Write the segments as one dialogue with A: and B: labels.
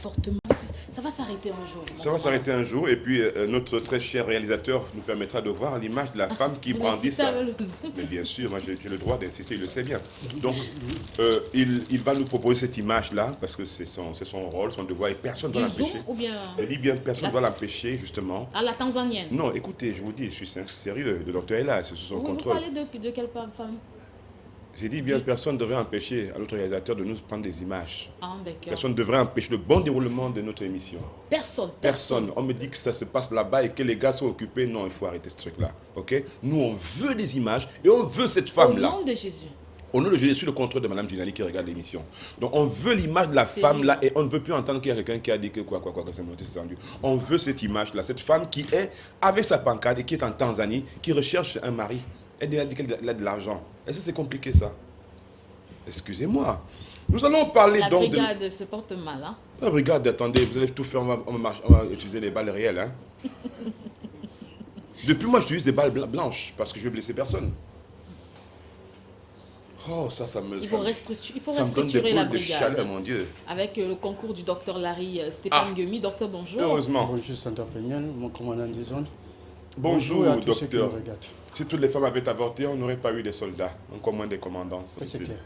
A: l'avortement, ça va s'arrêter un jour.
B: Ça va s'arrêter un jour et puis notre très cher réalisateur nous permettra de voir l'image de la femme qui brandit ça. Mais bien sûr, moi j'ai le droit d'insister, il le sait bien. Donc il va nous proposer cette image-là parce que c'est son rôle, son devoir et personne ne doit l'empêcher.
A: Ou bien...
B: Je dis bien personne ne doit l'empêcher justement.
A: À la tanzanienne.
B: Non, écoutez, je vous dis, je suis sérieux, le docteur est là, c'est sous son contrôle.
A: Vous parlez de quelle femme?
B: J'ai dit bien, personne ne devrait empêcher à notre réalisateur de nous prendre des images.
A: Ah, d'accord.
B: Personne ne devrait empêcher le bon déroulement de notre émission. Personne. On me dit que ça se passe là-bas et que les gars sont occupés. Non, il faut arrêter ce truc-là. Ok? Nous, on veut des images et on veut cette femme-là.
A: Au nom de Jésus.
B: Au nom de Jésus, sur le contrôle de Mme Dinali qui regarde l'émission. Donc, on veut l'image de la femme-là et on ne veut plus entendre qu'il y a quelqu'un qui a dit que quoi, c'est monté, c'est tendu. On veut cette image-là, cette femme qui est avec sa pancarte et qui est en Tanzanie, qui recherche un mari. Elle a dit qu'elle a de l'argent. Est-ce que c'est compliqué ça? Excusez-moi. Nous allons parler donc de...
A: La brigade se porte mal, hein?
B: La brigade, attendez, vous allez tout faire, on va utiliser les balles réelles, hein? Depuis moi, j'utilise des balles blanches parce que je ne veux blesser personne. Oh, ça me...
A: Il faut restructurer la brigade.
B: Chaleur, mon Dieu.
A: Avec le concours du docteur Larry Stéphane Guemi. Docteur, bonjour.
B: Heureusement.
C: Bonjour, Santa Peñal, mon commandant des zones.
B: Bonjour,
C: à tous
B: docteur.
C: ceux qui nous regardent.
B: Si toutes les femmes avaient avorté, on n'aurait pas eu des soldats, encore moins des commandants.
C: C'est clair.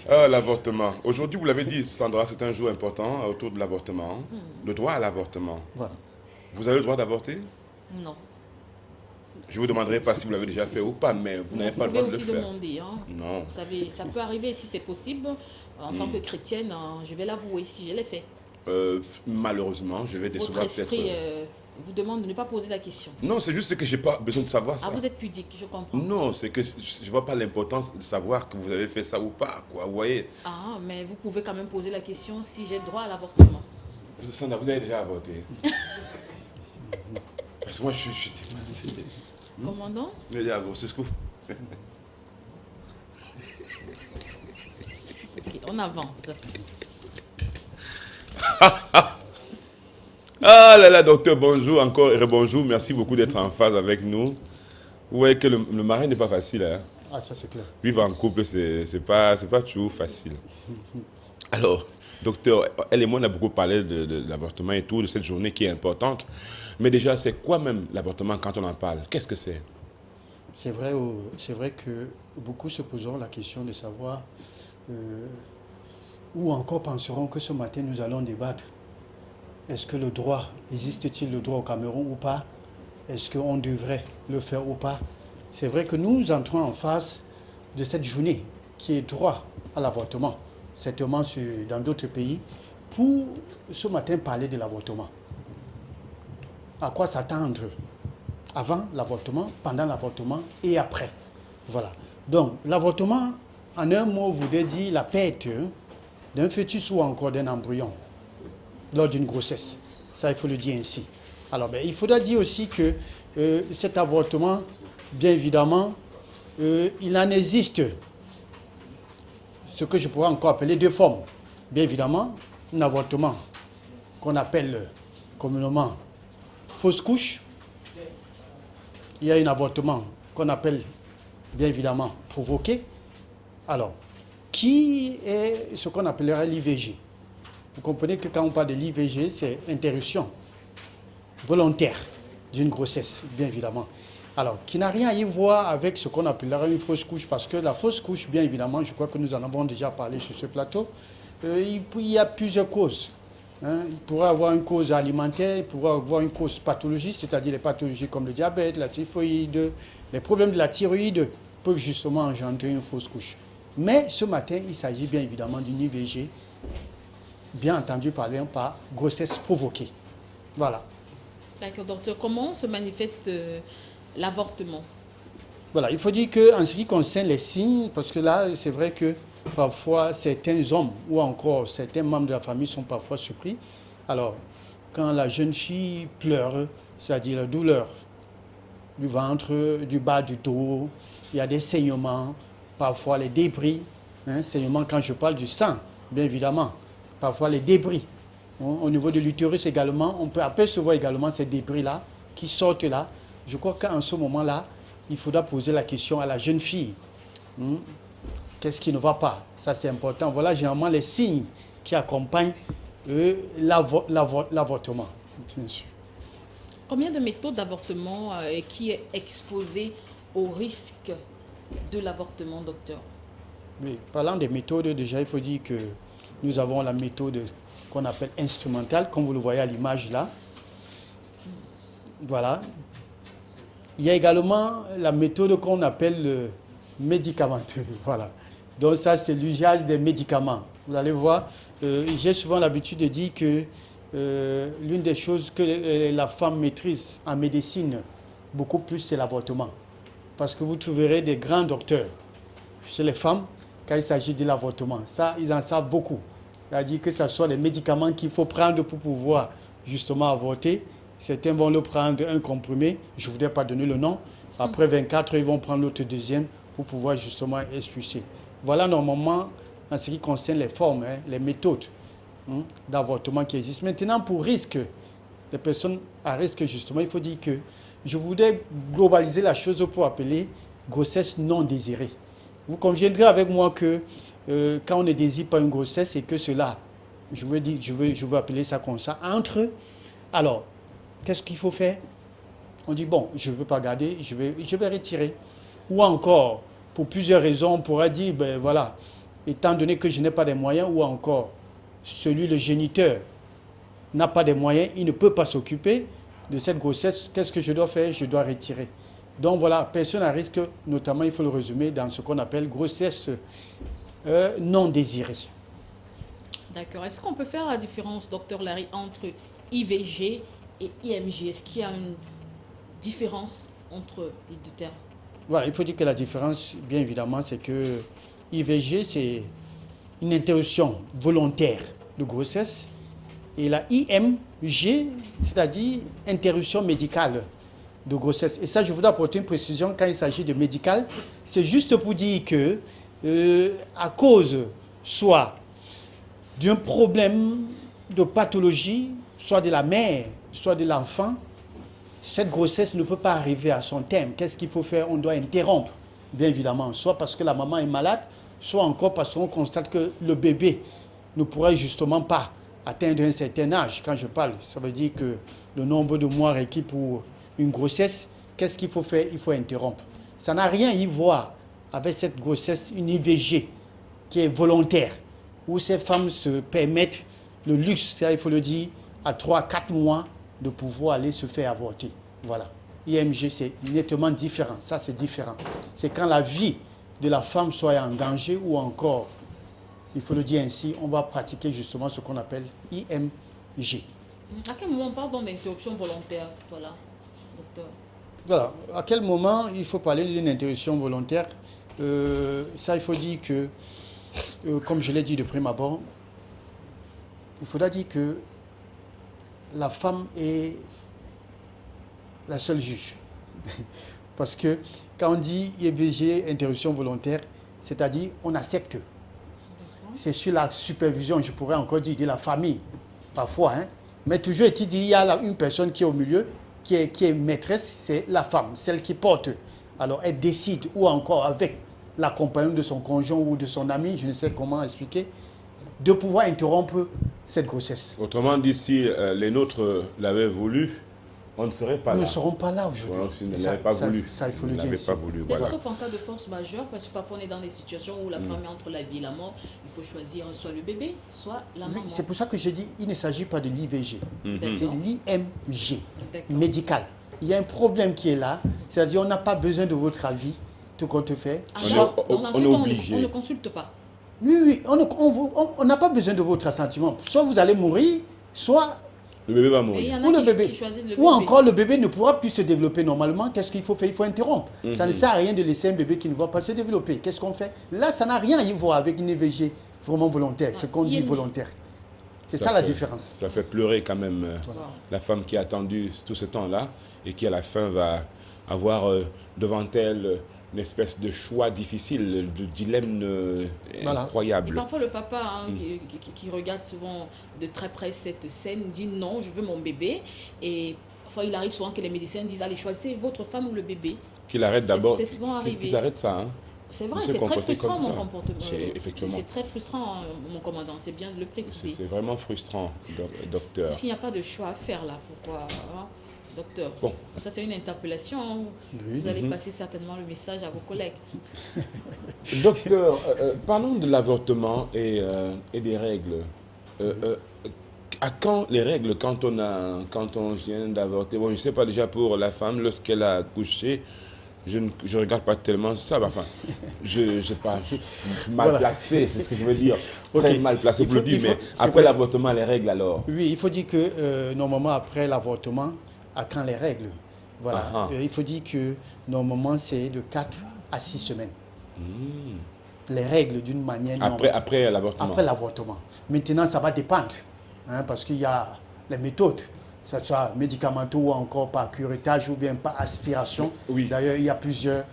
B: Ah, l'avortement. Aujourd'hui, vous l'avez dit, Sandra, c'est un jour important autour de l'avortement. Le droit à l'avortement.
C: Voilà.
B: Vous avez le droit d'avorter?
A: Non.
B: Je ne vous demanderai pas si vous l'avez déjà fait ou pas, mais vous n'avez pas le droit de le faire.
A: Vous pouvez aussi demander. Hein.
B: Non.
A: Vous savez, ça peut arriver si c'est possible. En tant que chrétienne, je vais l'avouer si je l'ai fait.
B: Malheureusement, je vais décevoir peut-être...
A: Votre esprit vous demande de ne pas poser la question.
B: Non, c'est juste que je n'ai pas besoin de savoir ça.
A: Ah, vous êtes pudique, je comprends.
B: Non, c'est que je ne vois pas l'importance de savoir que vous avez fait ça ou pas, quoi, vous voyez.
A: Ah, mais vous pouvez quand même poser la question si j'ai droit à l'avortement.
B: Sandra, vous avez déjà avorté? Parce que moi, je suis dépassé.
A: Commandant?
B: Vous avez déjà avorté, c'est ce que vous...
A: Ok, on avance.
B: Ah là là, docteur, bonjour encore et rebonjour. Merci beaucoup d'être en phase avec nous. Vous voyez que le mari n'est pas facile. Hein?
C: Ah, ça c'est clair.
B: Vivre en couple, c'est pas toujours facile. Alors, docteur, elle et moi, on a beaucoup parlé de l'avortement et tout, de cette journée qui est importante. Mais déjà, c'est quoi même l'avortement quand on en parle? Qu'est-ce que c'est?
C: C'est vrai que beaucoup se poseront la question de savoir ou encore penseront que ce matin nous allons débattre. Est-ce que le droit, existe-t-il le droit au Cameroun ou pas? Est-ce qu'on devrait le faire ou pas? C'est vrai que nous entrons en face de cette journée qui est droit à l'avortement, certainement dans d'autres pays, pour ce matin parler de l'avortement. À quoi s'attendre avant l'avortement, pendant l'avortement et après. Voilà. Donc, l'avortement, en un mot, voudrait dire la perte d'un fœtus ou encore d'un embryon lors d'une grossesse. Ça, il faut le dire ainsi. Alors, il faudra dire aussi que cet avortement, bien évidemment, il en existe ce que je pourrais encore appeler deux formes. Bien évidemment, un avortement qu'on appelle communément fausse couche. Il y a un avortement qu'on appelle, bien évidemment, provoqué. Alors, qui est ce qu'on appellera l'IVG? Vous comprenez que quand on parle de l'IVG, c'est interruption volontaire d'une grossesse, bien évidemment. Alors, qui n'a rien à y voir avec ce qu'on appellera une fausse couche, parce que la fausse couche, bien évidemment, je crois que nous en avons déjà parlé sur ce plateau, il y a plusieurs causes. Hein. Il pourrait avoir une cause alimentaire, il pourrait avoir une cause pathologique, c'est-à-dire les pathologies comme le diabète, la typhoïde, les problèmes de la thyroïde peuvent justement engendrer une fausse couche. Mais ce matin, il s'agit bien évidemment d'une IVG, bien entendu parler par grossesse provoquée. Voilà.
A: D'accord, docteur. Comment se manifeste l'avortement?
C: Voilà, il faut dire qu'en ce qui concerne les signes, parce que là, c'est vrai que parfois certains hommes ou encore certains membres de la famille sont parfois surpris. Alors, quand la jeune fille pleure, c'est-à-dire la douleur du ventre, du bas du dos, il y a des saignements, parfois les débris, saignements quand je parle du sang, bien évidemment, parfois les débris. Au niveau de l'utérus également, on peut apercevoir également ces débris-là qui sortent là. Je crois qu'en ce moment-là, il faudra poser la question à la jeune fille. Qu'est-ce qui ne va pas? Ça, c'est important. Voilà généralement les signes qui accompagne l'avortement, bien sûr.
A: Combien de méthodes d'avortement qui est exposé au risque de l'avortement, docteur?
C: Oui, parlant des méthodes, déjà, il faut dire que nous avons la méthode qu'on appelle instrumentale, comme vous le voyez à l'image là. Voilà. Il y a également la méthode qu'on appelle médicamenteuse. Voilà. Donc ça, c'est l'usage des médicaments. Vous allez voir, j'ai souvent l'habitude de dire que l'une des choses que la femme maîtrise en médecine beaucoup plus, c'est l'avortement. Parce que vous trouverez des grands docteurs chez les femmes quand il s'agit de l'avortement. Ça, ils en savent beaucoup. C'est-à-dire que ce soit les médicaments qu'il faut prendre pour pouvoir justement avorter. Certains vont le prendre un comprimé, je ne voudrais pas donner le nom. Après 24 heures, ils vont prendre l'autre deuxième pour pouvoir justement expulser. Voilà normalement en ce qui concerne les formes, les méthodes d'avortement qui existent. Maintenant, pour risque, les personnes à risque justement, il faut dire que je voudrais globaliser la chose pour appeler grossesse non désirée. Vous conviendrez avec moi que quand on ne désire pas une grossesse, c'est que cela, je veux appeler ça comme ça, entre. Alors, qu'est-ce qu'il faut faire? On dit, bon, je ne veux pas garder, je vais retirer. Ou encore, pour plusieurs raisons, on pourra dire, ben voilà, étant donné que je n'ai pas de moyens, ou encore, le géniteur, n'a pas de moyens, il ne peut pas s'occuper de cette grossesse, qu'est-ce que je dois faire? Je dois retirer. Donc voilà, personne à risque, notamment, il faut le résumer dans ce qu'on appelle grossesse non désirée.
A: D'accord. Est-ce qu'on peut faire la différence, docteur Larry, entre IVG et IMG? Est-ce qu'il y a une différence entre les deux termes?
C: Voilà, il faut dire que la différence, bien évidemment, c'est que IVG, c'est une interruption volontaire de grossesse. Et la IMG, c'est-à-dire interruption médicale de grossesse. Et ça, je voudrais apporter une précision quand il s'agit de médical. C'est juste pour dire que, à cause soit d'un problème de pathologie, soit de la mère, soit de l'enfant, cette grossesse ne peut pas arriver à son terme. Qu'est-ce qu'il faut faire? On doit interrompre, bien évidemment, soit parce que la maman est malade, soit encore parce qu'on constate que le bébé ne pourrait justement pas atteindre un certain âge. Quand je parle, ça veut dire que le nombre de mois requis pour une grossesse, qu'est-ce qu'il faut faire? Il faut interrompre. Ça n'a rien à y voir avec cette grossesse, une IVG qui est volontaire, où ces femmes se permettent le luxe, ça, il faut le dire, à 3-4 mois de pouvoir aller se faire avorter. Voilà. IMG, c'est nettement différent. Ça, c'est différent. C'est quand la vie de la femme soit en danger ou encore, il faut le dire ainsi, on va pratiquer justement ce qu'on appelle IMG.
A: À quel moment on parle donc d'interruption volontaire, voilà, docteur?
C: Voilà. À quel moment il faut parler d'une interruption volontaire? Ça, il faut dire que, comme je l'ai dit de prime abord, il faudra dire que la femme est la seule juge. Parce que quand on dit IVG, interruption volontaire, c'est-à-dire on accepte. C'est sur la supervision, je pourrais encore dire, de la famille, parfois. Mais toujours est-il dit, il y a une personne qui est au milieu, qui est maîtresse, c'est la femme, celle qui porte. Alors elle décide, ou encore avec l'accompagnement de son conjoint ou de son ami, je ne sais comment expliquer, de pouvoir interrompre cette grossesse.
B: Autrement dit, si les nôtres l'avaient voulu, on ne serait pas là.
C: Nous ne serons pas là aujourd'hui.
B: Voilà, si on ne l'avait pas voulu.
C: Ça, il faut le dire.
B: Pas voulu,
A: Peut-être
B: voilà.
A: sauf en cas de force majeure, parce que parfois on est dans des situations où la femme est entre la vie et la mort. Il faut choisir soit le bébé, soit la maman.
C: C'est pour ça que je dis il ne s'agit pas de l'IVG.
A: D'accord.
C: C'est l'IMG,
A: D'accord.
C: médical. Il y a un problème qui est là, c'est-à-dire on n'a pas besoin de votre avis, tout compte fait.
A: Ah,
B: Soit-
A: non, dans
B: on
A: ce
B: est
A: cas,
B: obligé.
A: on ne consulte pas.
C: Oui, on n'a pas besoin de votre assentiment. Soit vous allez mourir, soit
B: Le bébé va
A: Et il y
B: mourir.
A: en
C: ou
A: a
C: le
A: qui,
C: bébé.
A: qui choisissent le bébé.
C: Ou encore le bébé ne pourra plus se développer normalement. Qu'est-ce qu'il faut faire? Il faut interrompre. Ça ne sert à rien de laisser un bébé qui ne va pas se développer. Qu'est-ce qu'on fait? Là, ça n'a rien à y voir avec une IVG vraiment volontaire, ce qu'on dit
A: IMG.
C: volontaire. C'est ça la
B: fait-
C: différence.
B: Ça fait pleurer quand même
A: Voilà.
B: la femme qui a attendu tout ce temps-là et qui à la fin va avoir devant elle une espèce de choix difficile, de dilemme
C: Voilà.
A: Et
B: incroyable.
A: parfois le papa qui regarde souvent de très près cette scène dit non, je veux mon bébé. Et parfois il arrive souvent que les médecins disent allez choisissez votre femme ou le bébé.
B: Qu'il arrête
A: C'est-
B: d'abord.
A: c'est souvent arrivé.
B: Qu'ils arrêtent ça. Hein.
A: C'est vrai,
B: de se
A: c'est très
B: comporter
A: frustrant
B: comme
A: mon
B: ça.
A: comportement.
B: Effectivement.
A: C'est très frustrant, mon commandant, c'est bien de le préciser.
B: C'est vraiment frustrant, docteur.
A: S'il n'y a pas de choix à faire là, pourquoi docteur,
B: Bon.
A: Ça c'est une interpellation.
C: Oui.
A: Vous allez passer certainement le message à vos collègues.
B: Docteur, parlons de l'avortement et des règles. À quand les règles quand on vient d'avorter? Bon, je ne sais pas déjà pour la femme, lorsqu'elle a accouché, je ne regarde pas tellement ça. Enfin, je sais pas, mal
C: Voilà.
B: placé, c'est ce que je veux dire.
C: Ok.
B: Très mal placé pour le dire, mais
C: c'est
B: après
C: vrai.
B: l'avortement, les règles alors?
C: Oui, il faut dire que normalement, après l'avortement, attend les règles. Voilà.
B: Ah, ah.
C: Il faut dire que normalement, c'est de 4 à 6 semaines. Les règles d'une manière normale.
B: Après l'avortement.
C: Après l'avortement. Maintenant, ça va dépendre. Parce qu'il y a les méthodes, que ce soit médicamenteux ou encore par curettage ou bien par aspiration.
B: Oui.
C: D'ailleurs, il y a plusieurs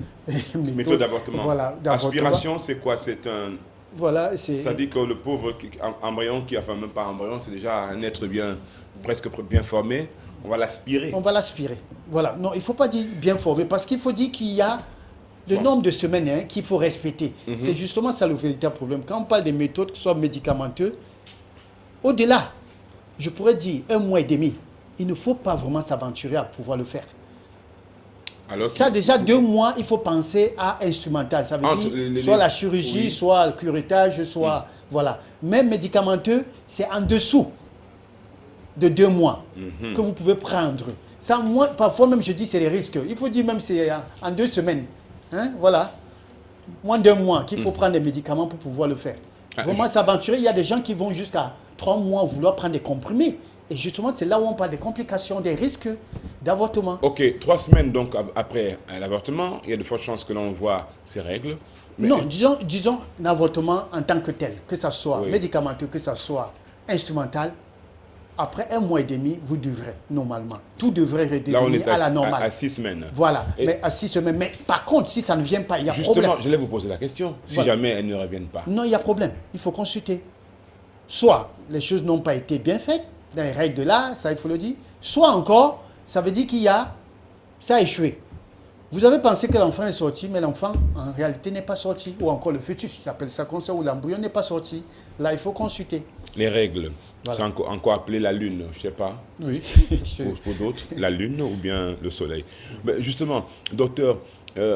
B: Méthode d'avortement.
C: Voilà,
B: Aspiration, c'est quoi? C'est un...
C: Voilà, c'est...
B: Ça dit que le pauvre embryon, enfin même pas embryon, c'est déjà un être presque bien formé, on va l'aspirer.
C: On va l'aspirer. Voilà. Non, il ne faut pas dire bien formé, parce qu'il faut dire qu'il y a le nombre de semaines qu'il faut respecter. C'est justement ça le véritable problème. Quand on parle des méthodes qui soient médicamenteuses, au-delà, je pourrais dire 1 mois et demi, il ne faut pas vraiment s'aventurer à pouvoir le faire.
B: Alors
C: Ça, déjà, 2 mois, il faut penser à instrumental. Ça veut dire soit la chirurgie,
B: oui.
C: soit le curettage, soit... Voilà. Même médicamenteux, c'est en dessous de 2 mois que vous pouvez prendre. Ça, moi, parfois même, je dis c'est les risques. Il faut dire même c'est en 2 semaines. Voilà. Moins d'1 mois qu'il faut prendre des médicaments pour pouvoir le faire. Vraiment s'aventurer, il y a des gens qui vont jusqu'à 3 mois vouloir prendre des comprimés. Et justement, c'est là où on parle des complications, des risques d'avortement.
B: Ok, 3 semaines donc après l'avortement, il y a de fortes chances que l'on voit ces règles. Mais
C: Non, disons l'avortement en tant que tel, que ce soit
B: Oui.
C: médicamenteux, que ce soit instrumental, après 1 mois et demi, vous devrez, normalement, tout devrait
B: là, on
C: redevenir
B: est
C: à la normale.
B: à 6 semaines.
C: Voilà,
B: Et
C: mais à 6 semaines. Mais par contre, si ça ne vient pas, il y a
B: justement,
C: problème.
B: je vais vous poser la question. Si
C: Voilà.
B: jamais elles ne reviennent pas.
C: Non, il y a problème. Il faut consulter. Soit les choses n'ont pas été bien faites, dans les règles de l'art, ça il faut le dire. Soit encore, ça veut dire ça a échoué. Vous avez pensé que l'enfant est sorti, mais l'enfant, en réalité, n'est pas sorti. Ou encore le fœtus, j'appelle ça comme ça, ou l'embryon n'est pas sorti. Là, il faut consulter.
B: Les règles,
C: Voilà.
B: c'est encore appelé la lune, je ne sais pas.
C: Oui.
B: Pour d'autres, la lune ou bien le soleil. Mais justement, docteur,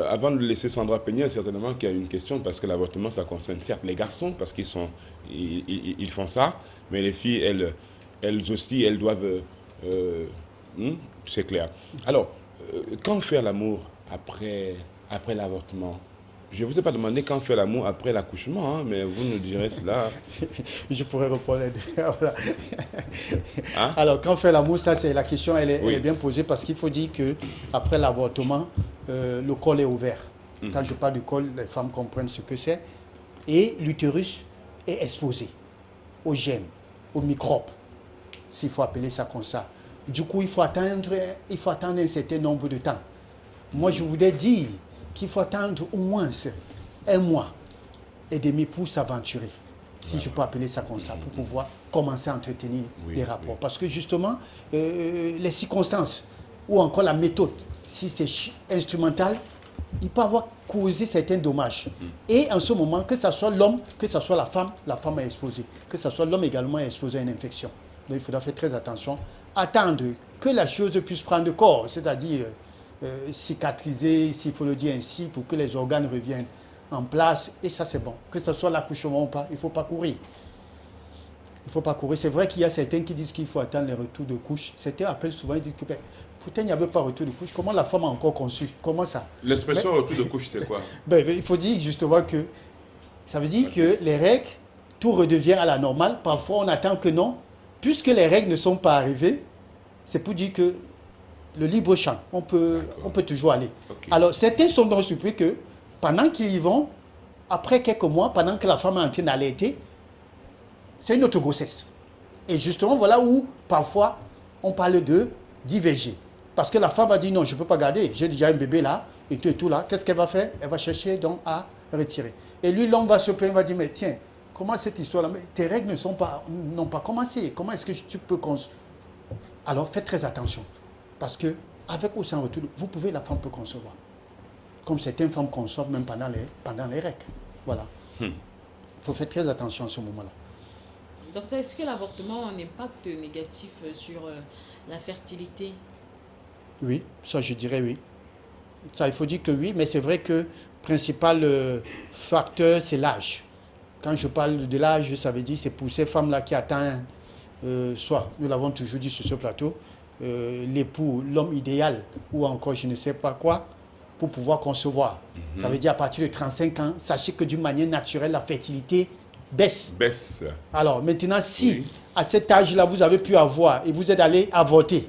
B: avant de laisser Sandra Peña, certainement qu'il y a une question, parce que l'avortement, ça concerne certes les garçons, parce qu'ils font ça, mais les filles, elles aussi, elles doivent... c'est clair. Alors, quand faire l'amour après l'avortement? Je ne vous ai pas demandé quand faire l'amour après l'accouchement, mais vous nous direz cela.
C: Je pourrais répondre. Voilà.
B: Hein?
C: Alors, quand faire l'amour, ça, c'est la question, elle
B: Oui.
C: est bien posée parce qu'il faut dire qu'après l'avortement, le col est ouvert. Quand je parle du col, les femmes comprennent ce que c'est. Et l'utérus est exposé aux germes, aux microbes, s'il faut appeler ça comme ça. Du coup, il faut attendre un certain nombre de temps. Moi, je voudrais dire qu'il faut attendre au moins 1 mois et demi pour s'aventurer, si je peux appeler ça comme ça, pour pouvoir commencer à entretenir
B: Oui,
C: des rapports.
B: oui.
C: Parce que justement, les circonstances ou encore la méthode, si c'est instrumental, il peut avoir causé certains dommages. Et en ce moment, que ce soit l'homme, que ce soit la femme est exposée. Que ce soit l'homme également est exposé à une infection. Donc il faudra faire très attention. Attendre que la chose puisse prendre corps, c'est-à-dire cicatriser, s'il faut le dire ainsi, pour que les organes reviennent en place. Et ça, c'est bon. Que ce soit l'accouchement ou pas, il ne faut pas courir. Il ne faut pas courir. C'est vrai qu'il y a certains qui disent qu'il faut attendre les retours de couche. Certains appellent souvent, ils disent que pourtant il n'y avait pas retour de couche. Comment la femme a encore conçu? Comment ça?
B: L'expression retour de couche, c'est quoi?
C: Il faut dire justement que ça veut dire que les règles, tout redevient à la normale. Parfois, on attend que non. Puisque les règles ne sont pas arrivées, c'est pour dire que le libre champ, on peut toujours aller.
B: Okay.
C: Alors, certains sont donc surpris que pendant qu'ils y vont, après quelques mois, pendant que la femme est en train d'allaiter, c'est une autre grossesse. Et justement, voilà où parfois on parle d'IVG. Parce que la femme va dire non, je ne peux pas garder, j'ai déjà un bébé là, et tout là. Qu'est-ce qu'elle va faire? Elle va chercher donc à retirer. Et lui, l'homme va se plaindre, va dire mais tiens, comment cette histoire-là, tes règles n'ont pas commencé. Comment est-ce que tu peux... Alors faites très attention. Parce que avec ou sans retour, la femme peut concevoir. comme certaines femmes consomment même pendant les règles. Voilà. Il faut faire très attention à ce moment-là.
A: Docteur, est-ce que l'avortement a un impact négatif sur la fertilité?
C: Oui, ça je dirais oui. Ça, il faut dire que oui, mais c'est vrai que le principal facteur, c'est l'âge. Quand je parle de l'âge, ça veut dire c'est pour ces femmes-là qui atteignent, soit, nous l'avons toujours dit sur ce plateau, l'époux, l'homme idéal, ou encore je ne sais pas quoi, pour pouvoir concevoir. Ça veut dire à partir de 35 ans, sachez que d'une manière naturelle, la fertilité baisse. Alors maintenant, si à cet âge-là, vous avez pu avoir et vous êtes allé avorter,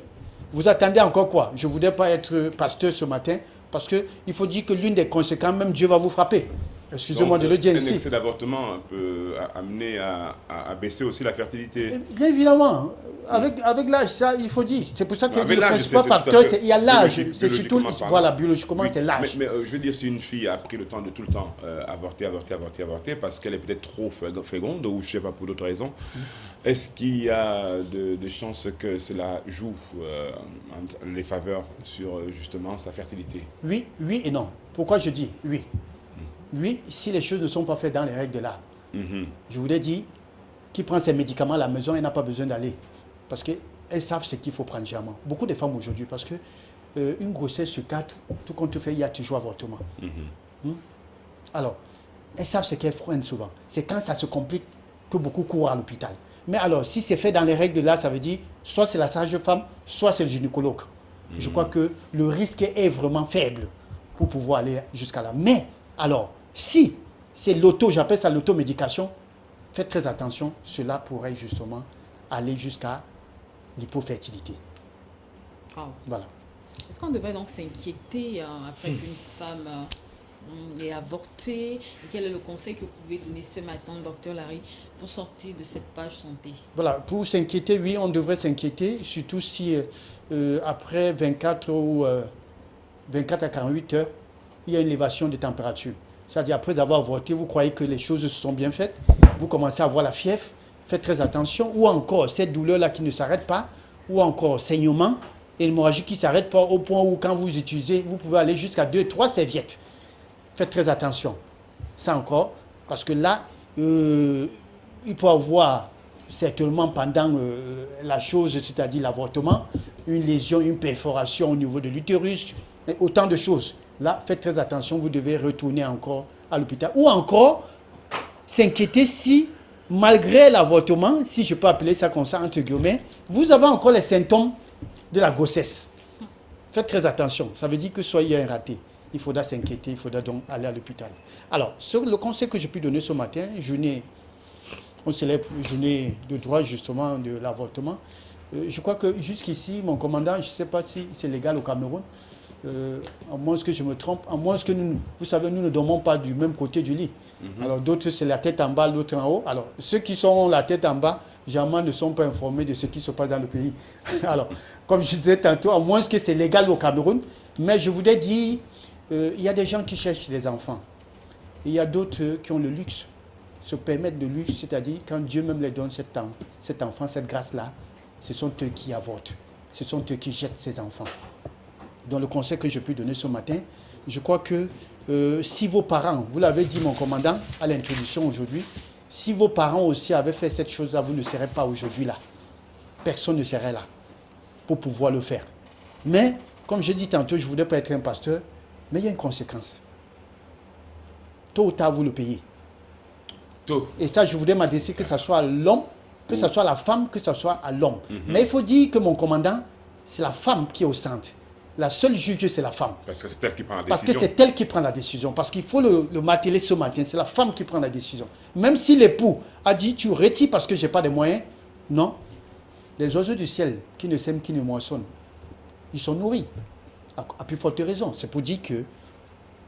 C: vous attendez encore quoi? Je ne voudrais pas être pasteur ce matin, parce qu'il faut dire que l'une des conséquences, même Dieu va vous frapper. Excusez-moi de le dire ici.
B: Un excès d'avortement peut amener à baisser aussi la fertilité.
C: Bien évidemment. Avec l'âge, ça, il faut dire. C'est pour ça que le principal facteur, il y a l'âge. C'est surtout, voilà, biologiquement, c'est l'âge.
B: Mais je veux dire, si une fille a pris le temps de tout le temps avorter, parce qu'elle est peut-être trop féconde, ou je ne sais pas, pour d'autres raisons, est-ce qu'il y a de chances que cela joue les faveurs sur justement sa fertilité?
C: Oui et non. Pourquoi je dis oui? Oui, si les choses ne sont pas faites dans les règles de l'art. Je vous l'ai dit, qui prend ses médicaments à la maison, elle n'a pas besoin d'aller. Parce qu'elles savent ce qu'il faut prendre généralement. Beaucoup de femmes aujourd'hui, parce que une grossesse sur 4, tout compte fait, il y a toujours avortement. Alors, elles savent ce qu'elles prennent souvent. C'est quand ça se complique que beaucoup courent à l'hôpital. Mais alors, si c'est fait dans les règles de l'art, ça veut dire soit c'est la sage-femme, soit c'est le gynécologue. Je crois que le risque est vraiment faible pour pouvoir aller jusqu'à là. Mais, alors, si c'est j'appelle ça l'automédication, faites très attention, cela pourrait justement aller jusqu'à l'hypofertilité. Voilà.
A: Est-ce qu'on devrait donc s'inquiéter après qu'une femme ait avorté? Quel est le conseil que vous pouvez donner ce matin, docteur Larry, pour sortir de cette page santé?
C: Voilà, pour s'inquiéter, oui, on devrait s'inquiéter, surtout si après 24 à 48 heures, il y a une élévation de température. C'est-à-dire, après avoir avorté, vous croyez que les choses se sont bien faites, vous commencez à avoir la fièvre, faites très attention, ou encore cette douleur-là qui ne s'arrête pas, ou encore saignement, et l'hémorragie qui ne s'arrête pas au point où quand vous utilisez, vous pouvez aller jusqu'à 2-3 serviettes. Faites très attention. Ça encore, parce que là, il peut y avoir certainement pendant la chose, c'est-à-dire l'avortement, une lésion, une perforation au niveau de l'utérus, autant de choses. Là, faites très attention, vous devez retourner encore à l'hôpital. Ou encore, s'inquiéter si, malgré l'avortement, si je peux appeler ça comme ça, entre guillemets, vous avez encore les symptômes de la grossesse. Faites très attention. Ça veut dire que soyez un raté. Il faudra s'inquiéter, il faudra donc aller à l'hôpital. Alors, sur le conseil que je peux donner ce matin, on célèbre journée de droit justement de l'avortement. Je crois que jusqu'ici, mon commandant, je ne sais pas si c'est légal au Cameroun, à moins que je me trompe, à moins que vous savez, nous ne dormons pas du même côté du lit. Alors d'autres, c'est la tête en bas, l'autre en haut. Alors ceux qui sont la tête en bas, généralement ne sont pas informés de ce qui se passe dans le pays. Alors, comme je disais tantôt, à moins que c'est légal au Cameroun, mais je voudrais dire, il y a des gens qui cherchent des enfants. Il y a d'autres qui ont le luxe, se permettent le luxe, c'est-à-dire quand Dieu même les donne cet enfant, cette grâce-là, ce sont eux qui avortent. Ce sont eux qui jettent ces enfants. Dans le conseil que je peux donner ce matin, je crois que si vos parents, vous l'avez dit mon commandant à l'introduction aujourd'hui, si vos parents aussi avaient fait cette chose-là, vous ne serez pas aujourd'hui là. Personne ne serait là pour pouvoir le faire. Mais, comme j'ai dit tantôt, je ne voudrais pas être un pasteur, mais il y a une conséquence. Tôt ou tard, vous le payez.
B: Tôt.
C: Et ça, je voudrais m'adresser que ce soit à l'homme, que ce soit à la femme, que ce soit à l'homme. Mais il faut dire que mon commandant, c'est la femme qui est au centre. La seule juge, c'est la femme.
B: Parce que c'est elle qui prend la décision.
C: Parce que c'est elle qui prend la décision. Parce qu'il faut le marteler ce matin. C'est la femme qui prend la décision. Même si l'époux a dit, tu retires parce que je n'ai pas de moyens. Non. Les oiseaux du ciel qui ne sèment, qui ne moissonnent, ils sont nourris. À plus forte raison. C'est pour dire que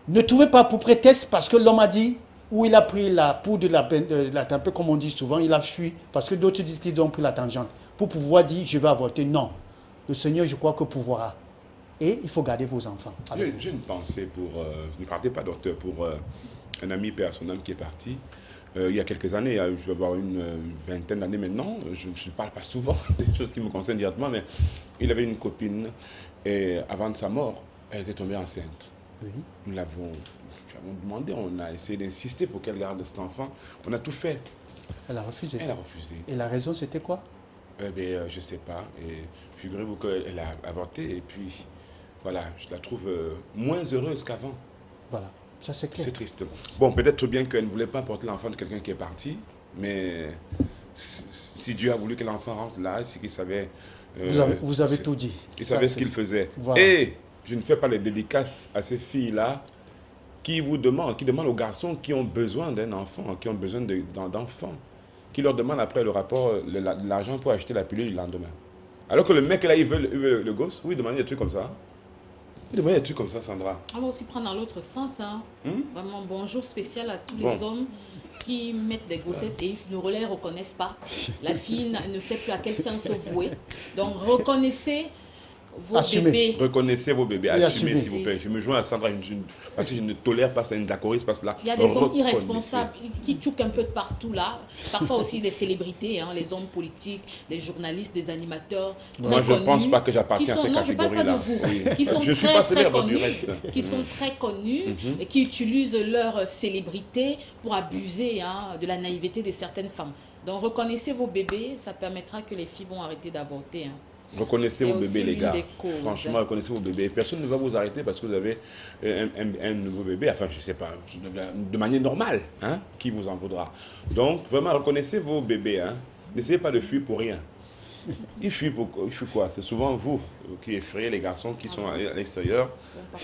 C: ne trouvez pas pour prétexte parce que l'homme a dit, ou il a pris la poudre de la tempête, comme on dit souvent, il a fui. Parce que d'autres disent qu'ils ont pris la tangente. Pour pouvoir dire, je vais avorter. Non. Le Seigneur, je crois que pourra. Et il faut garder vos enfants.
B: J'ai une pensée pour, ne partez pas docteur, pour un ami personnel qui est parti il y a quelques années, je vais avoir une vingtaine d'années maintenant, je ne parle pas souvent des choses qui me concernent directement, mais il avait une copine et avant de sa mort, elle était tombée enceinte.
C: Oui.
B: Nous l'avons demandé, on a essayé d'insister pour qu'elle garde cet enfant. On a tout fait.
C: Elle a refusé.
B: Elle a refusé.
C: Et la raison, c'était quoi?
B: Je ne sais pas. Et figurez-vous qu'elle a avorté et puis, voilà, je la trouve moins heureuse qu'avant.
C: Voilà, ça c'est clair.
B: C'est triste. Bon, peut-être bien qu'elle ne voulait pas porter l'enfant de quelqu'un qui est parti, mais si Dieu a voulu que l'enfant rentre là, c'est qu'il savait...
C: Vous avez tout dit.
B: Il savait ce qu'il faisait.
C: Voilà.
B: Et je ne fais pas les dédicaces à ces filles-là qui demandent aux garçons qui ont besoin d'un enfant, qui ont besoin d'enfants, qui leur demandent après le rapport, l'argent pour acheter la pilule le lendemain. Alors que le mec là, il veut le gosse, oui, il demande des trucs comme ça. Il demande des trucs comme ça, Sandra.
A: On va aussi prendre dans l'autre sens. Hein. Vraiment, bonjour spécial à tous les hommes qui mettent des grossesses et ils ne les reconnaissent pas. La fille ne sait plus à quel sens se vouer. Donc, reconnaissez vos bébés.
B: Reconnaissez vos bébés, assumez
C: assumez.
B: s'il vous plaît. Je me joins à Sandra parce que je ne tolère pas ça, une d'accord, parce que là.
A: Il y a des hommes irresponsables qui tchoukent un peu de partout là. Parfois aussi des célébrités, hein, les hommes politiques, des journalistes, des animateurs.
B: Moi, je ne pense pas que j'appartiens à ces
A: non, je parle pas de
B: catégories-là.
A: vous.
B: Oui.
A: Qui sont
B: Je suis
A: très,
B: pas
A: très
B: célèbre du
A: connus,
B: reste.
A: qui sont très connus et qui utilisent leur célébrité pour abuser de la naïveté de certaines femmes. Donc reconnaissez vos bébés, ça permettra que les filles vont arrêter d'avorter. Hein.
B: Reconnaissez
A: C'est
B: vos
A: aussi
B: bébés, les
A: l'une
B: gars.
A: des causes.
B: Franchement, reconnaissez vos bébés. Personne ne va vous arrêter parce que vous avez un nouveau bébé. Enfin, je ne sais pas, de manière normale, hein, qui vous en voudra. Donc, vraiment, reconnaissez vos bébés. Hein. N'essayez pas de fuir pour rien. Il fuit quoi? C'est souvent vous qui effrayez les garçons qui sont à l'extérieur.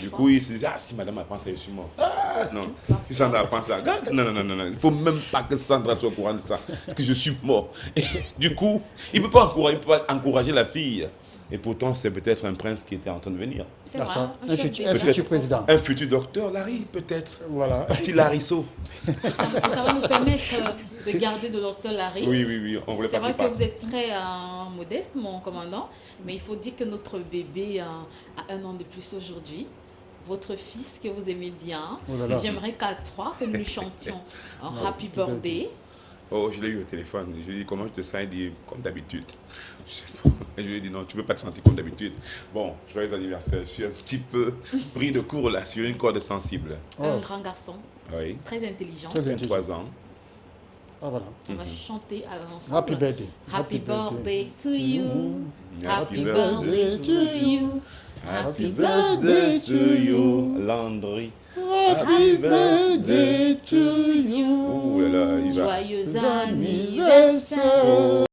B: Du coup, ils se disent, ah, si madame apprend ça, je suis mort. Ah, non. Si Sandra apprend ça, non. Il ne faut même pas que Sandra soit au courant de ça. Parce que je suis mort. Et du coup, il ne peut pas encourager la fille. Et pourtant, c'est peut-être un prince qui était en train de venir.
A: C'est
C: Ah,
A: vrai,
C: ça,
A: un chef
C: un
A: d'État.
C: futur président.
B: Un futur docteur, Larry, peut-être.
C: Voilà.
B: Petit Larisseau.
A: Ça va nous permettre de garder de Dr Larry.
B: Oui, on voulait
A: C'est
B: pas
A: vrai
B: qu'il
A: que
B: parte.
A: vous êtes très modeste, mon commandant, mais il faut dire que notre bébé a 1 an de plus aujourd'hui. Votre fils que vous aimez bien.
C: Oh là là.
A: J'aimerais qu'à 3 que nous lui chantions un Happy Birthday.
B: Oh, je l'ai eu au téléphone. Je lui ai dit, comment je te sens? Il dit, comme d'habitude. Et je lui ai dit, non, tu ne peux pas te sentir comme d'habitude. Bon, joyeux anniversaire. Je suis un petit peu pris de court là, sur une corde sensible.
A: Un grand garçon,
B: Oui,
A: très intelligent.
C: Très intelligent.
B: 23 ans.
C: Ah, voilà.
A: On va chanter ensemble.
C: Happy birthday.
A: Happy birthday to you.
B: Happy
A: Happy birthday to you.
B: Happy birthday to you, Landry. Happy birthday to you. Ouh là là, il va.
A: Joyeux anniversaire.